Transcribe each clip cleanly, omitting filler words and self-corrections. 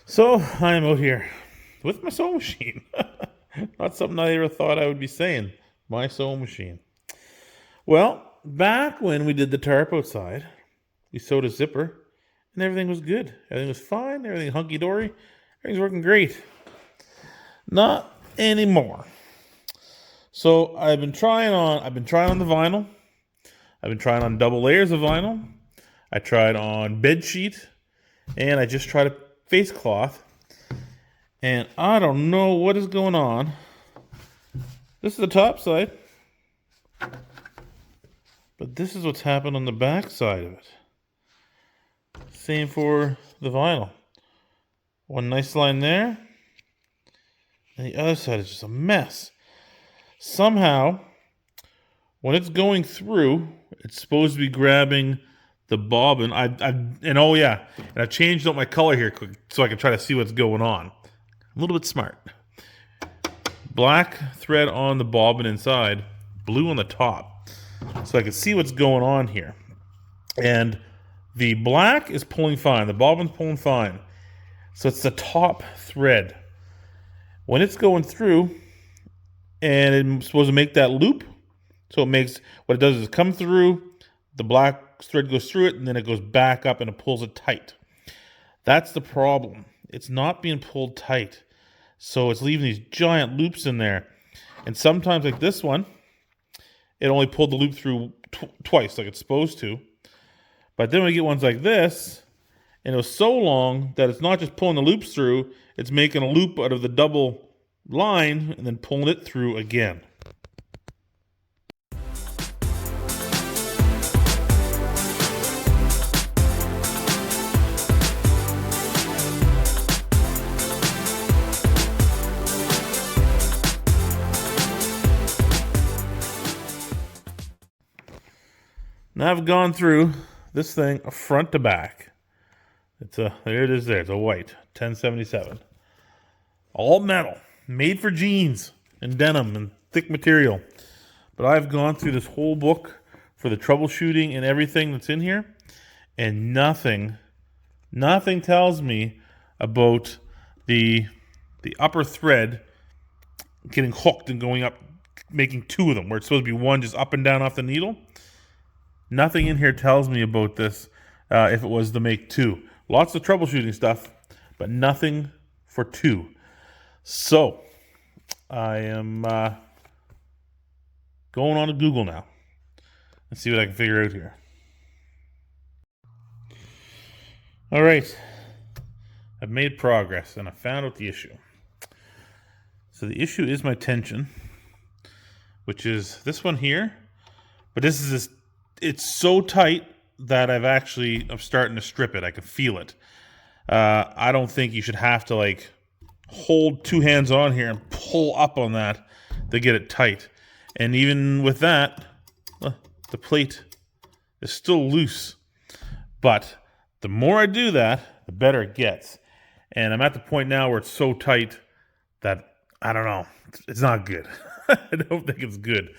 So I'm out here with my sewing machine. Not something I ever thought I would be saying. My sewing machine. Well, back when we did the tarp outside, we sewed a zipper and everything was good. Everything was fine. Everything hunky dory. Everything's working great. Not anymore. So I've been trying on the vinyl. I've been trying on double layers of vinyl. I tried on bed sheet, and I just tried a face cloth. And I don't know what is going on. This is the top side. But this is what's happened on the back side of it. Same for the vinyl. One nice line there. And the other side is just a mess. Somehow, when it's going through, it's supposed to be grabbing the bobbin. And I changed out my color here quick so I can try to see what's going on. A little bit smart. Black thread on the bobbin inside, blue on the top. So I can see what's going on here. And the black is pulling fine. The bobbin's pulling fine. So it's the top thread. When it's going through, and it's supposed to make that loop, so it makes, what it does is come through, the black thread goes through it, and then it goes back up and it pulls it tight. That's the problem. It's not being pulled tight. So it's leaving these giant loops in there. And sometimes, like this one, it only pulled the loop through twice, like it's supposed to. But then we get ones like this, and it was so long that it's not just pulling the loops through, it's making a loop out of the double line and then pulling it through again. Now I've gone through this thing front to back. There it is there. It's a white 1077. All metal, made for jeans and denim and thick material. But I've gone through this whole book for the troubleshooting and everything that's in here, and nothing tells me about the upper thread getting hooked and going up, making two of them, where it's supposed to be one just up and down off the needle. Nothing in here tells me about this if it was to make two. Lots of troubleshooting stuff, but nothing for two. So, I am going on to Google now and see what I can figure out here. All right. I've made progress, and I found out the issue. So the issue is my tension, which is this one here. But it's so tight that I'm starting to strip it. I can feel it. I don't think you should have to hold two hands on here and pull up on that to get it tight. And even with that, the plate is still loose. But the more I do that, the better it gets. And I'm at the point now where it's so tight that, I don't know, it's not good. I don't think it's good.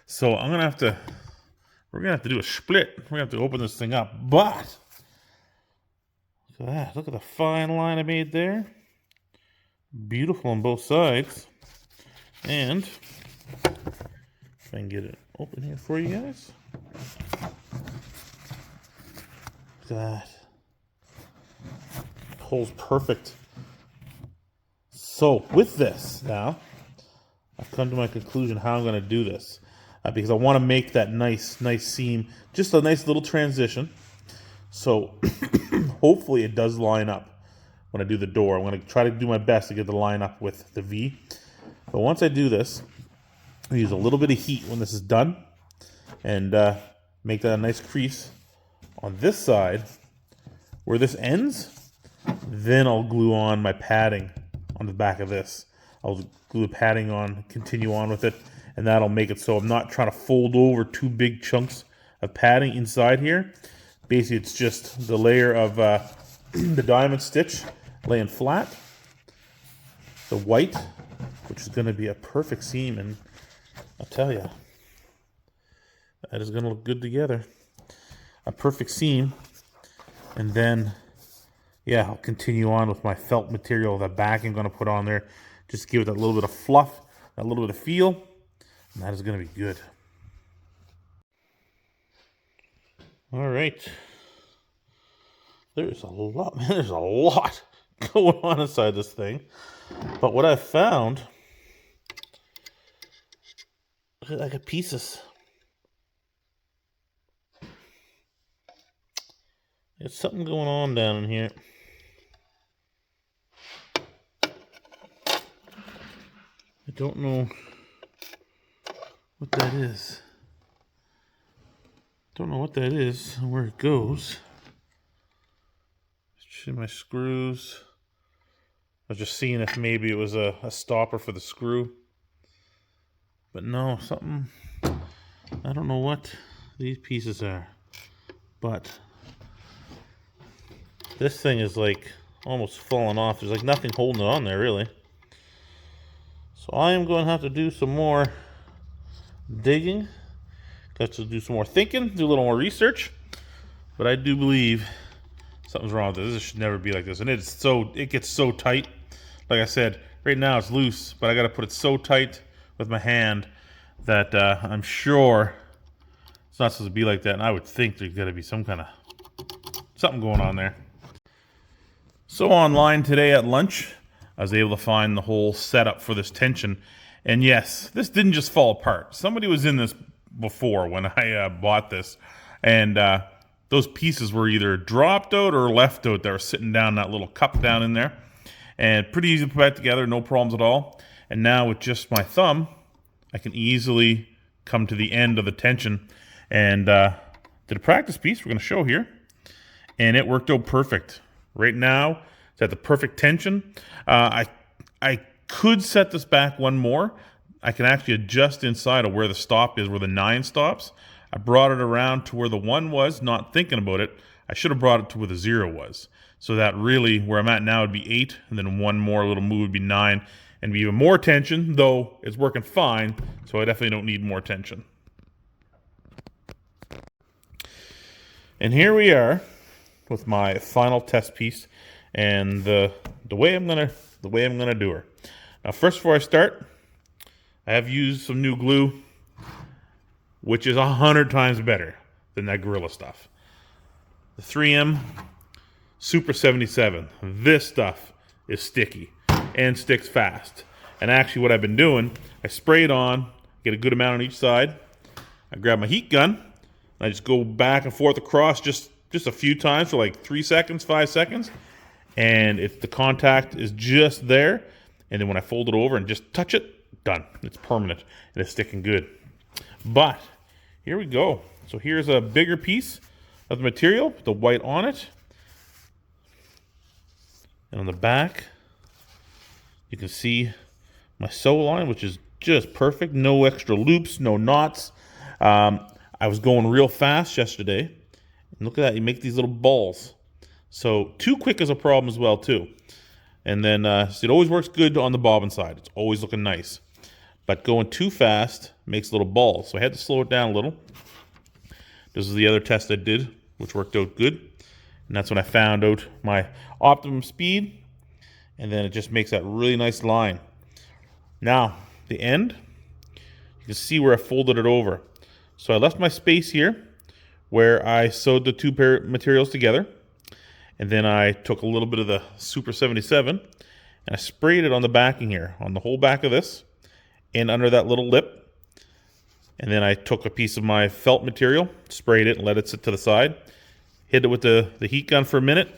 So we're going to have to do a split. We're going to have to open this thing up. But, look at that. Look at the fine line I made there. Beautiful on both sides. And, if I can get it open here for you guys. Look at that. Pulls perfect. So, with this now, I've come to my conclusion how I'm going to do this. Because I want to make that nice seam, just a nice little transition. So hopefully it does line up when I do the door. I'm going to try to do my best to get the line up with the V. But once I do this, I use a little bit of heat when this is done and make that a nice crease on this side where this ends. Then I'll glue on my padding on the back of this. I'll glue the padding on, continue on with it. And that'll make it so I'm not trying to fold over two big chunks of padding inside here. Basically, it's just the layer of the diamond stitch laying flat. The white, which is going to be a perfect seam. And I'll tell you, that is going to look good together. A perfect seam. And then yeah, I'll continue on with my felt material, the back I'm going to put on there. Just give it that little bit of fluff, that little bit of feel, and that is going to be good. All right. There's a lot, man, there's a lot going on inside this thing. But what I've found, I got pieces. There's something going on down in here. I don't know what that is. Don't know what that is and where it goes. My screws. I was just seeing if maybe it was a stopper for the screw. But no, something. I don't know what these pieces are. But this thing is like almost falling off. There's like nothing holding it on there really. So I am going to have to do some more digging. Got to do some more thinking, do a little more research. But I do believe something's wrong with this. This should never be like this. And it gets so tight. Like I said, right now it's loose, but I got to put it so tight with my hand that I'm sure it's not supposed to be like that. And I would think there's got to be something going on there. So online today at lunch, I was able to find the whole setup for this tension. And yes, this didn't just fall apart. Somebody was in this before when I bought this. And those pieces were either dropped out or left out. They were sitting down that little cup down in there. And pretty easy to put back together, no problems at all. And now with just my thumb, I can easily come to the end of the tension. And did a practice piece we're going to show here. And it worked out perfect. Right now, it's at the perfect tension. I could set this back one more. I can actually adjust inside of where the stop is, where the 9 stops. I brought it around to where the 1 was, not thinking about it. I should have brought it to where the 0 was. So that really, where I'm at now would be 8, and then one more little move would be 9, and be even more tension, though it's working fine, so I definitely don't need more tension. And here we are with my final test piece, and the way I'm gonna do her. Now, first, before I start, I have used some new glue, which is 100 times better than that Gorilla stuff. The 3M Super 77. This stuff is sticky and sticks fast. And actually what I've been doing, I spray it on, get a good amount on each side. I grab my heat gun, and I just go back and forth across just a few times for like 3 seconds, 5 seconds. And if the contact is just there, and then when I fold it over and just touch it, done. It's permanent and it's sticking good. But here we go. So here's a bigger piece of the material, the white on it. And on the back, you can see my sew line, which is just perfect. No extra loops, no knots. I was going real fast yesterday. And look at that, you make these little balls. So too quick is a problem as well too. And then so it always works good on the bobbin side. It's always looking nice. But going too fast makes little balls. So I had to slow it down a little. This is the other test I did, which worked out good. And that's when I found out my optimum speed. And then it just makes that really nice line. Now, the end, you can see where I folded it over. So I left my space here where I sewed the two materials together. And then I took a little bit of the Super 77 and I sprayed it on the backing here, on the whole back of this and under that little lip. And then I took a piece of my felt material, sprayed it and let it sit to the side. Hit it with the heat gun for a minute.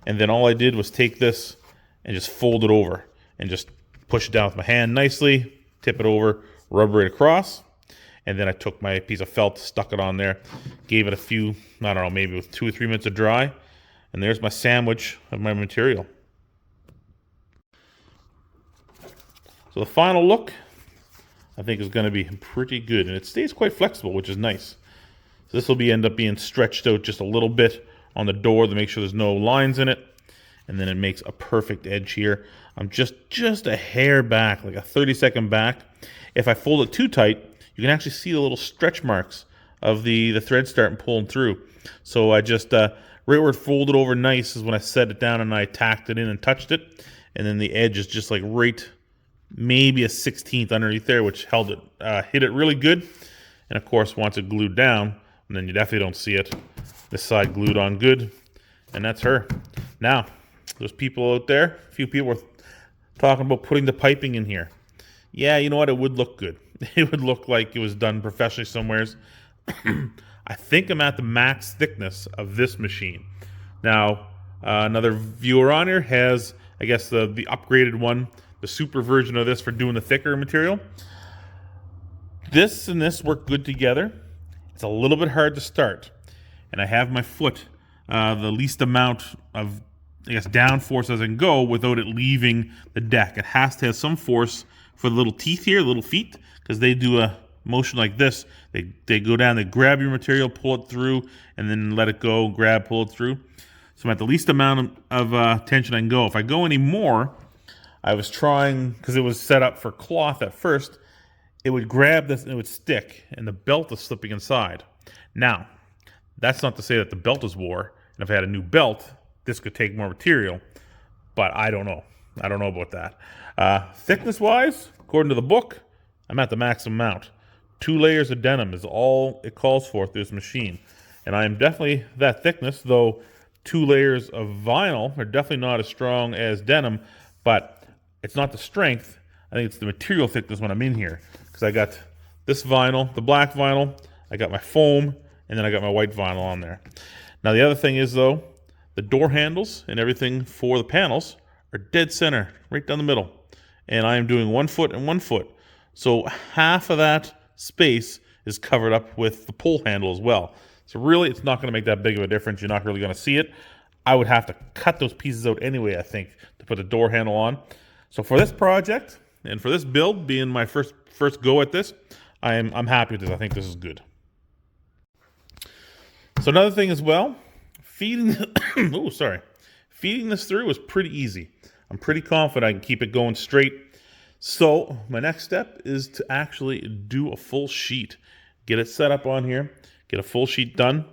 And then all I did was take this and just fold it over and just push it down with my hand nicely, tip it over, rub it across. And then I took my piece of felt, stuck it on there, gave it a few, I don't know, maybe with 2 or 3 minutes of dry. And there's my sandwich of my material. So the final look, I think, is going to be pretty good. And it stays quite flexible, which is nice. So this will end up being stretched out just a little bit on the door to make sure there's no lines in it. And then it makes a perfect edge here. I'm just a hair back, like a 30-second back. If I fold it too tight, you can actually see the little stretch marks of the thread starting pulling through. So I just right where it folded over nice is when I set it down and I tacked it in and touched it. And then the edge is just like right, maybe a 16th underneath there, which held it, hit it really good. And of course, once it glued down, and then you definitely don't see it. This side glued on good, and that's her. Now, there's people out there, a few people were talking about putting the piping in here. Yeah, you know what? It would look good. It would look like it was done professionally somewheres. I think I'm at the max thickness of this machine. Now, another viewer on here has, I guess, the upgraded one, the super version of this for doing the thicker material. This and this work good together. It's a little bit hard to start. And I have my foot the least amount of, I guess, down force as I can go without it leaving the deck. It has to have some force for the little teeth here, little feet, because they do a motion like this. They go down, they grab your material, pull it through, and then let it go, grab, pull it through. So I'm at the least amount of tension I can go. If I go any more, I was trying, because it was set up for cloth at first, it would grab this and it would stick, and the belt is slipping inside. Now, that's not to say that the belt is wore, and if I had a new belt, this could take more material, but I don't know. I don't know about that. Thickness-wise, according to the book, I'm at the maximum amount. 2 layers of denim is all it calls for through this machine. And I am definitely that thickness, though 2 layers of vinyl are definitely not as strong as denim, but it's not the strength. I think it's the material thickness when I'm in here. Because I got this vinyl, the black vinyl, I got my foam, and then I got my white vinyl on there. Now the other thing is, though, the door handles and everything for the panels are dead center, right down the middle. And I am doing 1 foot and 1 foot. So half of that space is covered up with the pull handle as well. So really, it's not going to make that big of a difference. You're not really going to see it. I would have to cut those pieces out anyway, I think, to put the door handle on. So for this project, and for this build being my first go at this, I'm happy with this. I think this is good. So another thing as well, feeding this through is pretty easy. I'm pretty confident I can keep it going straight. So my next step is to actually do a full sheet. Get it set up on here, get a full sheet done,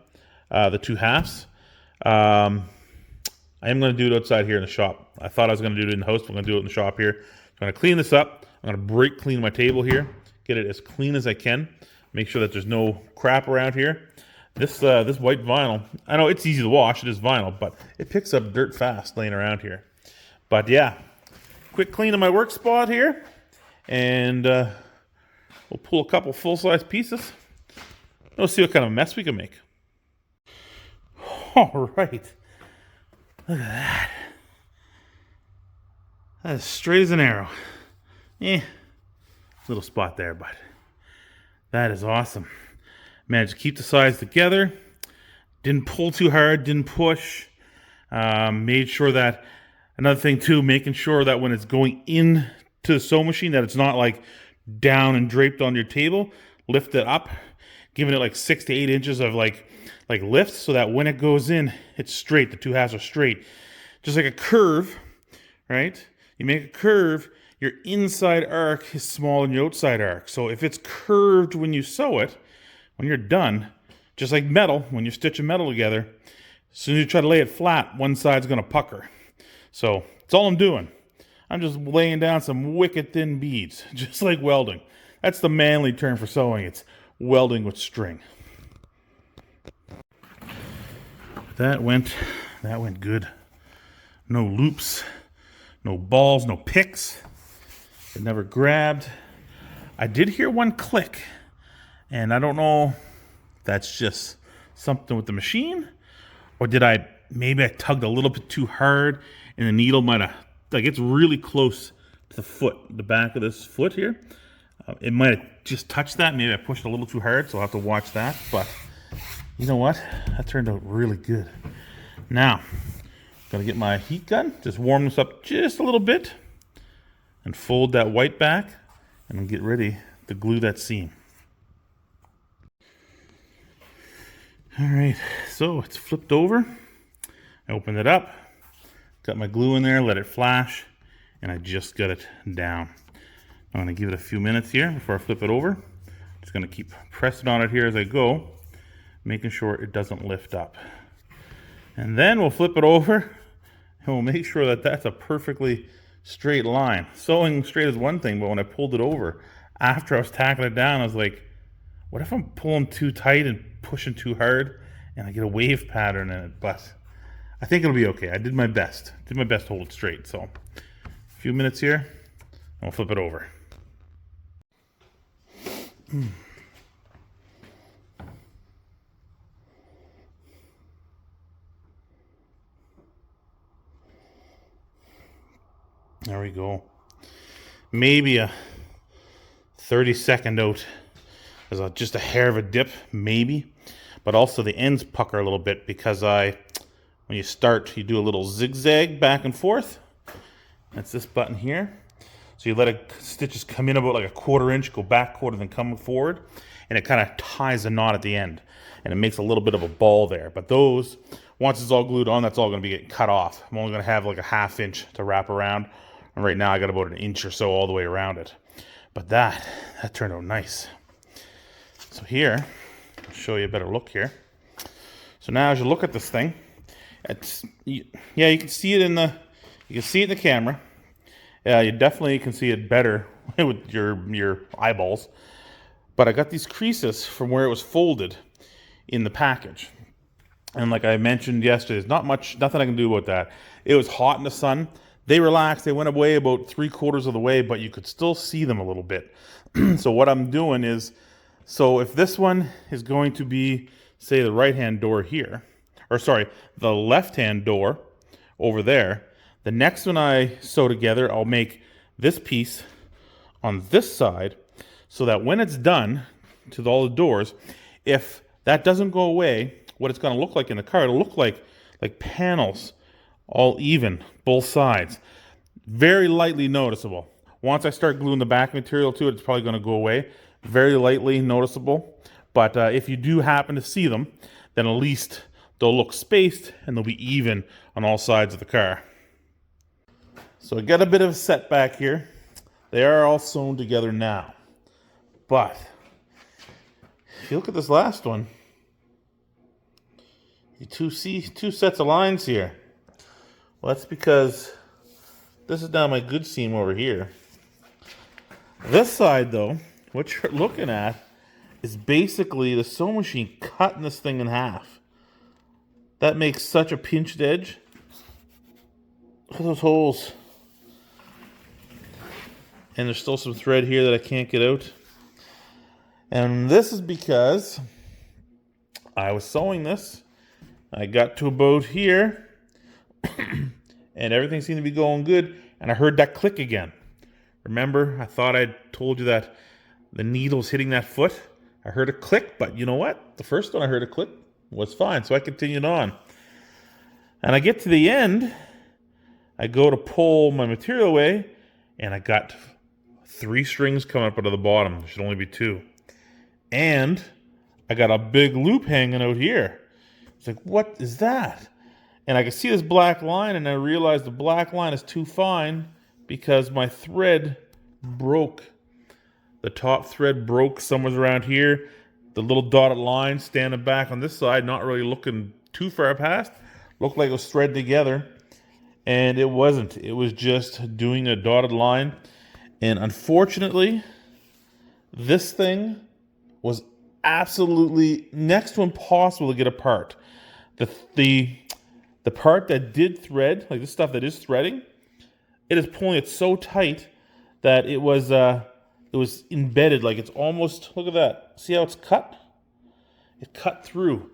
the 2 halves. I am going to do it outside here in the shop. I thought I was going to do it in the house, but I'm going to do it in the shop here. I'm going to clean this up. I'm going to brake clean my table here, get it as clean as I can, make sure that there's no crap around here. This white vinyl, I know it's easy to wash, it is vinyl, but it picks up dirt fast laying around here. But yeah, quick clean of my work spot here, and we'll pull a couple full-size pieces. We'll see what kind of mess we can make. All right, look at that. That's straight as an arrow. Little spot there, but that is awesome. Managed to keep the sides together. Didn't pull too hard, didn't push. Made sure that, another thing too, making sure that when it's going into the sewing machine, that it's not like down and draped on your table. Lift it up, giving it like 6 to 8 inches of like lift, so that when it goes in, it's straight. The 2 halves are straight. Just like a curve, right? You make a curve, your inside arc is smaller than your outside arc. So if it's curved when you sew it, when you're done, just like metal, when you're stitching metal together, as soon as you try to lay it flat, one side's going to pucker. So that's all I'm doing. I'm just laying down some wicked thin beads, just like welding. That's the manly term for sewing. It's welding with string. That went good. No loops, no balls, no picks. It never grabbed. I did hear one click, and I don't know if that's just something with the machine, or maybe I tugged a little bit too hard and the needle might have, like, it's really close to the foot, the back of this foot here. It might have just touched that. Maybe I pushed a little too hard, so I'll have to watch that. But you know what? That turned out really good. Now, gonna get my heat gun, just warm this up just a little bit, and fold that white back, and get ready to glue that seam. All right, so it's flipped over. I opened it up, got my glue in there, let it flash, and I just got it down. I'm gonna give it a few minutes here before I flip it over. Just gonna keep pressing on it here as I go, making sure it doesn't lift up. And then we'll flip it over and we'll make sure that that's a perfectly straight line. Sewing straight is one thing, but when I pulled it over, after I was tacking it down, I was like, what if I'm pulling too tight and pushing too hard and I get a wave pattern in it? But I think it'll be okay. I did my best. Did my best to hold it straight. So a few minutes here, and we'll flip it over. There we go. Maybe a 30-second out. There's just a hair of a dip, maybe. But also the ends pucker a little bit because when you start, you do a little zigzag back and forth. That's this button here. So you let stitches come in about like a 1/4 inch, go back 1/4, then come forward. And it kind of ties a knot at the end. And it makes a little bit of a ball there. But those, once it's all glued on, that's all going to be getting cut off. I'm only going to have like a 1/2 inch to wrap around. And right now I got about 1 inch or so all the way around it. But that turned out nice. So here, I'll show you a better look here. So now as you look at this thing, you can see it in the camera. You definitely can see it better with your eyeballs. But I got these creases from where it was folded in the package. And like I mentioned yesterday, there's nothing I can do about that. It was hot in the sun. They relaxed. They went away about 3/4 of the way, but you could still see them a little bit. So what I'm doing is, so if this one is going to be, say, the right-hand door here, or sorry, the left-hand door over there, the next one I sew together, I'll make this piece on this side so that when it's done to all the doors, if that doesn't go away, what it's going to look like in the car, it'll look like panels, all even, both sides. Very lightly noticeable. Once I start gluing the back material to it, it's probably going to go away. Very lightly noticeable. But if you do happen to see them, then at least they'll look spaced and they'll be even on all sides of the car. So I got a bit of a setback here. They are all sewn together now. But if you look at this last one, you see two sets of lines here. Well, that's because this is now my good seam over here. This side, though, what you're looking at is basically the sewing machine cutting this thing in half. That makes such a pinched edge. Look at those holes. And there's still some thread here that I can't get out. And this is because I was sewing this. I got to about here. And everything seemed to be going good. And I heard that click again. Remember, I thought I told you that the needle's hitting that foot. I heard a click, but you know what? The first one I heard a click was fine. So I continued on. And I get to the end. I go to pull my material away. And I got 3 strings coming up out of the bottom. There should only be 2. And I got a big loop hanging out here. It's like, what is that? And I can see this black line, and I realized the black line is too fine because my thread broke. The top thread broke somewhere around here. The little dotted line standing back on this side, not really looking too far past, looked like it was threaded together. And it wasn't. It was just doing a dotted line. And unfortunately, this thing was absolutely next to impossible to get apart. The part that did thread, like this stuff that is threading, it is pulling it so tight that it was embedded. Like it's almost, look at that. See how it's cut? It cut through.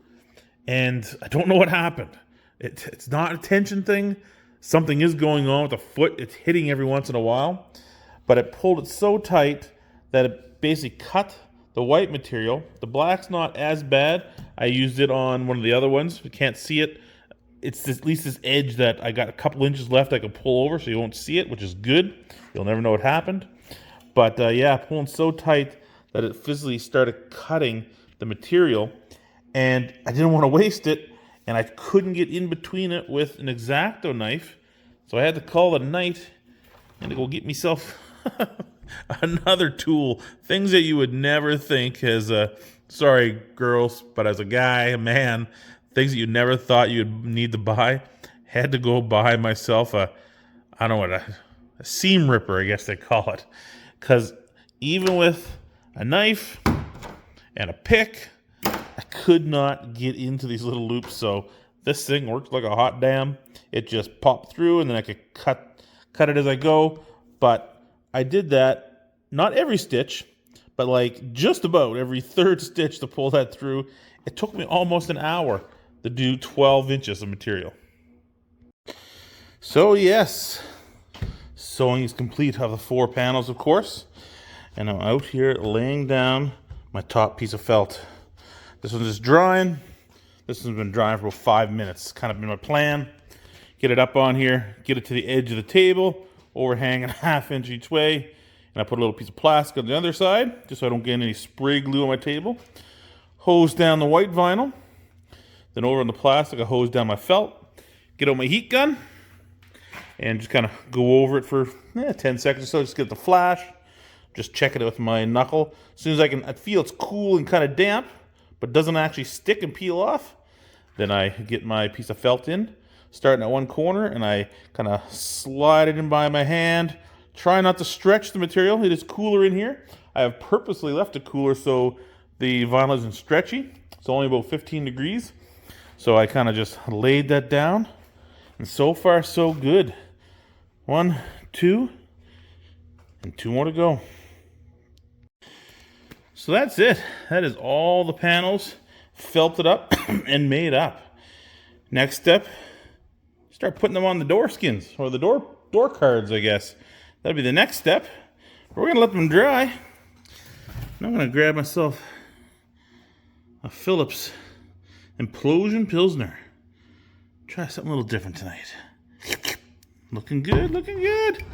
And I don't know what happened. It's not a tension thing. Something is going on with the foot. It's hitting every once in a while. But it pulled it so tight that it basically cut the white material. The black's not as bad. I used it on one of the other ones. You can't see it. It's at least this edge that I got a couple inches left I can pull over so you won't see it, which is good. You'll never know what happened. But yeah, pulling so tight that it physically started cutting the material. And I didn't want to waste it. And I couldn't get in between it with an X-Acto knife. So I had to call it a night and to go get myself another tool. Things that you would never think as a, sorry girls, but as a guy, a man, things that you never thought you'd need to buy. Had to go buy myself a seam ripper, I guess they call it. Because even with a knife and a pick, I could not get into these little loops. So this thing worked like a hot damn. It just popped through, and then I could cut it as I go. But I did that, not every stitch, but like just about every third stitch to pull that through. It took me almost an hour to do 12 inches of material. So yes, sewing is complete of the 4 panels, of course. And I'm out here laying down my top piece of felt. This one's just drying. This one's been drying for about 5 minutes. Kind of been my plan. Get it up on here, get it to the edge of the table, overhang a 1/2 inch each way. And I put a little piece of plastic on the other side, just so I don't get any spray glue on my table. Hose down the white vinyl. Then over on the plastic, I hose down my felt. Get out my heat gun. And just kind of go over it for 10 seconds or so. Just get the flash. Just check it with my knuckle. As soon as I feel it's cool and kind of damp, but doesn't actually stick and peel off, then I get my piece of felt in, starting at one corner, and I kind of slide it in by my hand. Try not to stretch the material. It is cooler in here. I have purposely left it cooler so the vinyl isn't stretchy. It's only about 15 degrees. So I kind of just laid that down. And so far, so good. 1, 2, and 2 more to go. So that's it. That is all the panels felted up and made up. Next step, start putting them on the door skins, or the door cards, I guess. That'll be the next step. We're gonna let them dry. And I'm gonna grab myself a Phillips Implosion Pilsner. Try something a little different tonight. Looking good, looking good.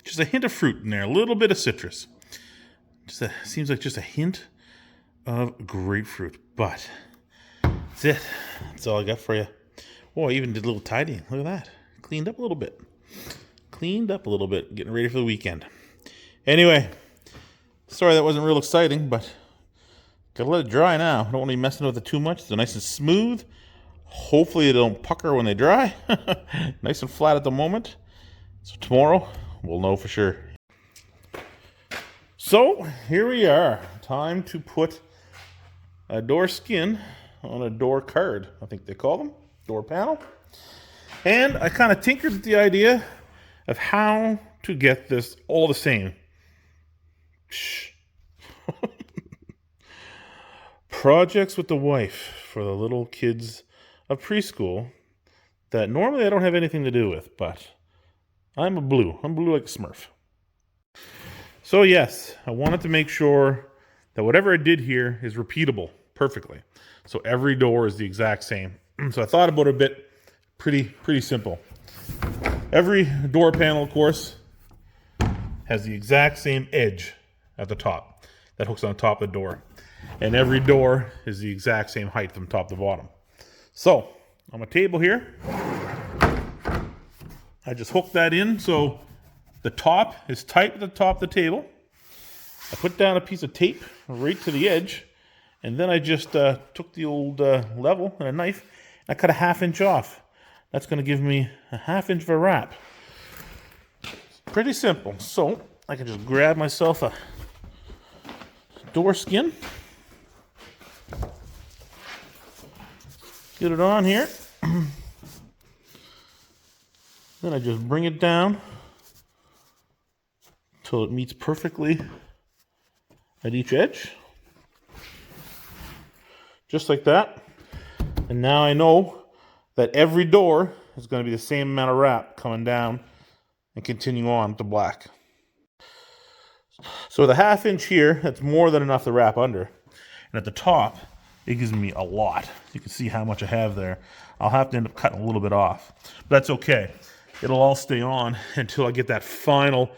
Just a hint of fruit in there, a little bit of citrus. Seems like just a hint of grapefruit, but that's it. That's all I got for you. Oh, I even did a little tidying. Look at that. Cleaned up a little bit. Getting ready for the weekend. Anyway, sorry that wasn't real exciting, but gotta let it dry now. I don't want to be messing with it too much. They're nice and smooth. Hopefully they don't pucker when they dry. Nice and flat at the moment. So tomorrow, we'll know for sure. So, here we are. Time to put a door skin on a door card, I think they call them. Door panel. And I kind of tinkered with the idea of how to get this all the same. Projects with the wife for the little kids of preschool that normally I don't have anything to do with, but I'm blue like a Smurf. So yes, I wanted to make sure that whatever I did here is repeatable perfectly. So every door is the exact same. So I thought about it a bit. Pretty simple. Every door panel, of course, has the exact same edge at the top that hooks on the top of the door. And every door is the exact same height from top to bottom. So, on my table here, I just hook that in so the top is tight at the top of the table. I put down a piece of tape right to the edge, and then I just took the old level and a knife, and I cut a 1/2 inch off. That's going to give me a 1/2 inch of a wrap. Pretty simple. So I can just grab myself a door skin, get it on here, then I just bring it down till it meets perfectly at each edge, just like that. And now I know that every door is going to be the same amount of wrap coming down and continue on to black. So the 1/2 inch here, that's more than enough to wrap under. And at the top, it gives me a lot. You can see how much I have there. I'll have to end up cutting a little bit off. But that's okay. It'll all stay on until I get that final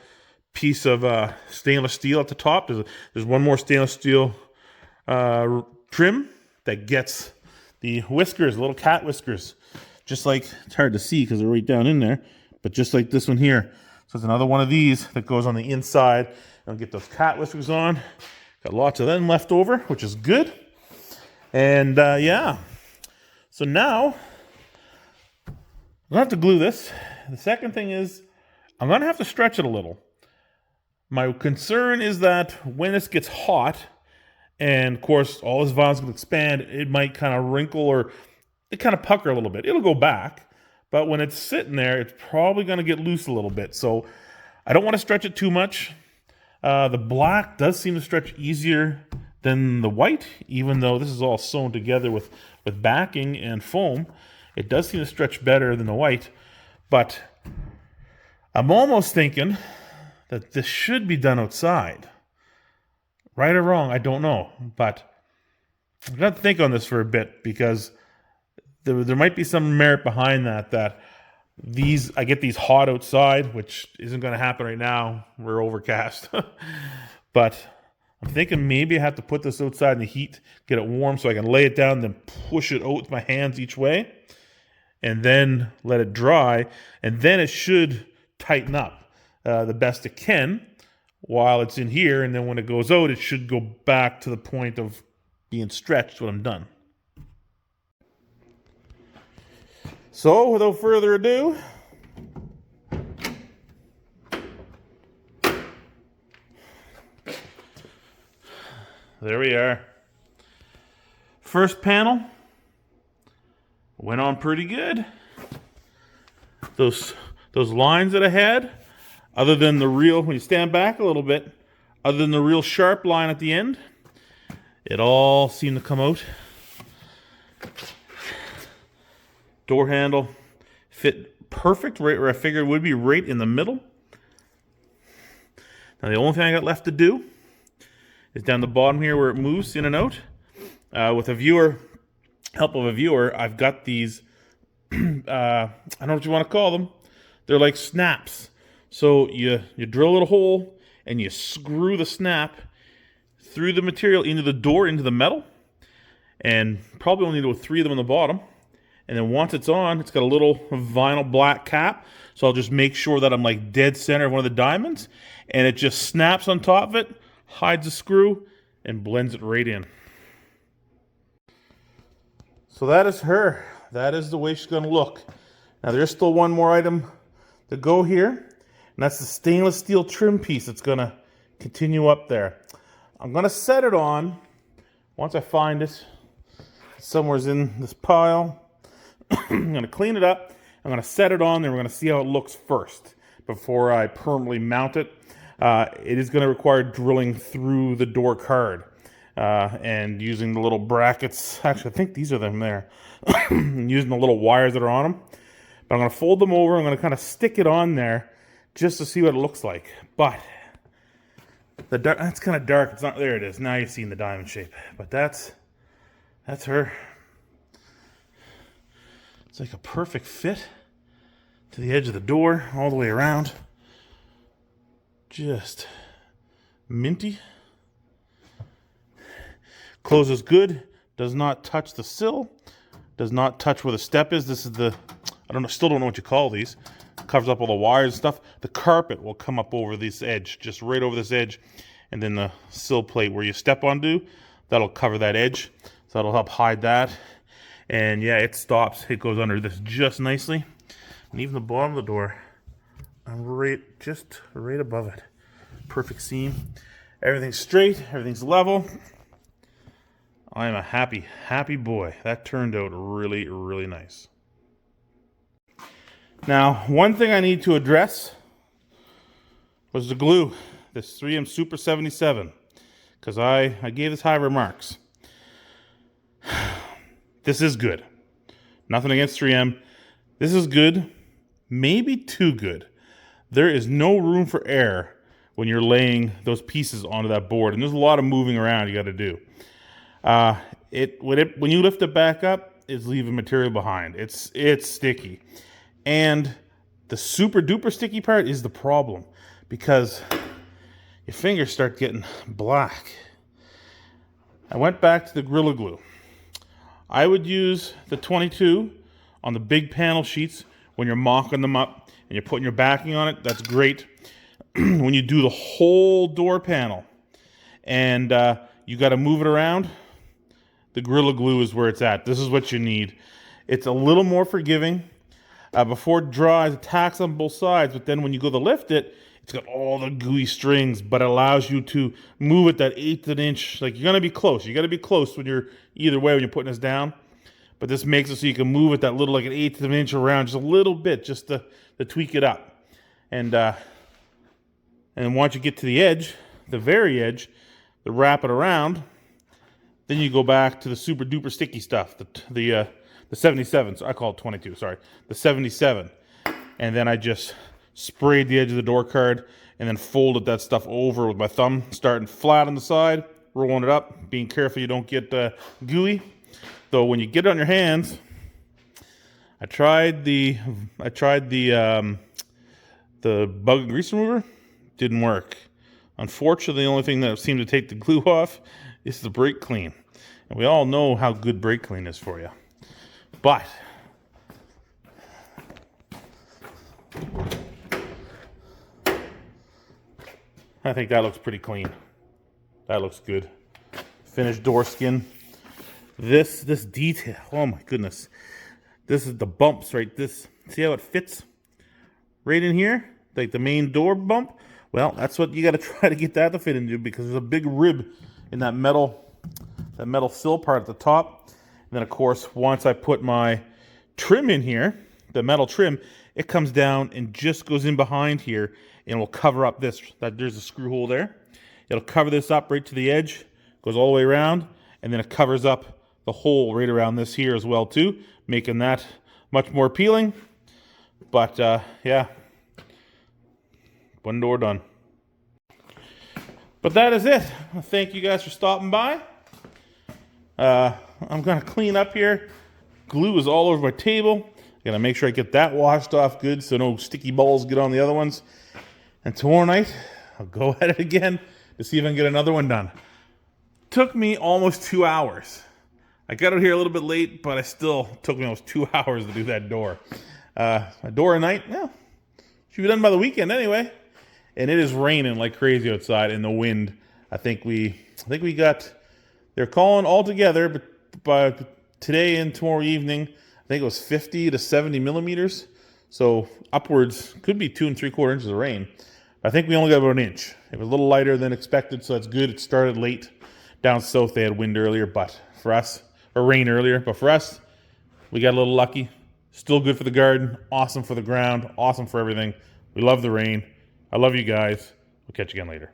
piece of stainless steel at the top. There's one more stainless steel trim that gets the whiskers, the little cat whiskers just like, it's hard to see because they're right down in there, but just like this one here. So it's another one of these that goes on the inside. I'll get those cat whiskers on. Got lots of them left over, which is good. And yeah, so now I'm gonna have to glue this. The second thing is I'm gonna have to stretch it a little. My concern is that when this gets hot, and of course all this vinyl is gonna expand, it might kind of wrinkle or it kind of pucker a little bit. It'll go back, but when it's sitting there, it's probably gonna get loose a little bit. So I don't want to stretch it too much. The black does seem to stretch easier than the white, even though this is all sewn together with backing and foam. It does seem to stretch better than the white, but I'm almost thinking that this should be done outside. Right or wrong, I don't know, but I'm going to have to think on this for a bit because there might be some merit behind that I get these hot outside, which isn't going to happen right now. We're overcast. But I'm thinking maybe I have to put this outside in the heat, get it warm so I can lay it down, then push it out with my hands each way, and then let it dry, and then it should tighten up the best it can while it's in here, and then when it goes out, it should go back to the point of being stretched when I'm done. So, without further ado, there we are. First panel went on pretty good. Those lines that I had, other than the real, when you stand back a little bit, other than the real sharp line at the end, it all seemed to come out. Door handle fit perfect, right where I figured it would be, right in the middle. Now the only thing I got left to do is down the bottom here where it moves in and out. With help of a viewer, I've got these, I don't know what you want to call them. They're like snaps. So you drill a little hole and you screw the snap through the material into the door, into the metal. And probably only need 3 of them on the bottom. And then once it's on, it's got a little vinyl black cap. So I'll just make sure that I'm like dead center of one of the diamonds. And it just snaps on top of it, hides the screw, and blends it right in. So that is her. That is the way she's going to look. Now there's still one more item to go here. And that's the stainless steel trim piece that's going to continue up there. I'm going to set it on, once I find it, somewhere's in this pile. I'm going to clean it up. I'm going to set it on, and we're going to see how it looks first before I permanently mount it. It is going to require drilling through the door card and using the little brackets. Actually, I think these are them there. Using the little wires that are on them. But I'm going to fold them over. I'm going to kind of stick it on there just to see what it looks like. But that's kind of dark. It's not there. It is. Now you're seeing the diamond shape. But that's her. It's like a perfect fit to the edge of the door, all the way around. Just minty. Closes good. Does not touch the sill. Does not touch where the step is. This is still don't know what you call these. Covers up all the wires and stuff. The carpet will come up over this edge, just right over this edge. And then the sill plate where you step onto, that'll cover that edge. So that'll help hide that. And yeah, it stops. It goes under this just nicely. And even the bottom of the door, I'm just right above it. Perfect seam. Everything's straight. Everything's level. I am a happy boy. That turned out really, really nice. Now, one thing I need to address was the glue. This 3M Super 77. Because I gave this high remarks. This is good. Nothing against 3M. This is good. Maybe too good. There is no room for error when you're laying those pieces onto that board. And there's a lot of moving around you got to do. When you lift it back up, it's leaving material behind. It's sticky. And the super duper sticky part is the problem. Because your fingers start getting black. I went back to the Gorilla Glue. I would use the 22 on the big panel sheets when you're mocking them up and you're putting your backing on it. That's great. When you do the whole door panel and you got to move it around, the Gorilla Glue is where it's at. This is what you need. It's a little more forgiving. Before it dries, it tacks on both sides, but then when you go to lift it, it's got all the gooey strings, but it allows you to move it that 1/8 of an inch. Like, you're going to be close. You got to be close when you're, either way, when you're putting this down. But this makes it so you can move it that little, like an 1/8 of an inch around, just a little bit, just to tweak it up. And once you get to the edge, the very edge, to wrap it around, then you go back to the super duper sticky stuff, the 77. So I call it 22, sorry. The 77. And then I just sprayed the edge of the door card and then folded that stuff over with my thumb, starting flat on the side, rolling it up, being careful you don't get gooey. Though when you get it on your hands, I tried the bug and grease remover. Didn't work. Unfortunately, the only thing that seemed to take the glue off is the brake clean. And we all know how good brake clean is for you. But I think that looks pretty clean. That looks good. Finished door skin. This detail, oh my goodness. This is the bumps, right? See how it fits right in here? Like the main door bump? Well, that's what you got to try to get that to fit into, because there's a big rib in that metal sill part at the top. And then, of course, once I put my trim in here, the metal trim, it comes down and just goes in behind here and will cover up this. There's a screw hole there. It'll cover this up right to the edge, goes all the way around, and then it covers up the hole right around this here as well too, making that much more appealing. But yeah, one door done. But that is it. Thank you guys for stopping by. I'm gonna clean up here. Glue is all over my table. Gotta make sure I get that washed off good so no sticky balls get on the other ones. And tomorrow night, I'll go at it again to see if I can get another one done. Took me almost 2 hours. I got out here a little bit late, but took me almost 2 hours to do that door. A door a night, yeah, should be done by the weekend anyway. And it is raining like crazy outside, and the wind. I think we got. They're calling all together, but by today and tomorrow evening, I think it was 50 to 70 millimeters. So upwards, could be 2 3/4 inches of rain. I think we only got about an inch. It was a little lighter than expected, so that's good. It started late. Down south, they had wind earlier, but for us, or rain earlier, but for us, we got a little lucky. Still good for the garden, awesome for the ground, awesome for everything. We love the rain. I love you guys. We'll catch you again later.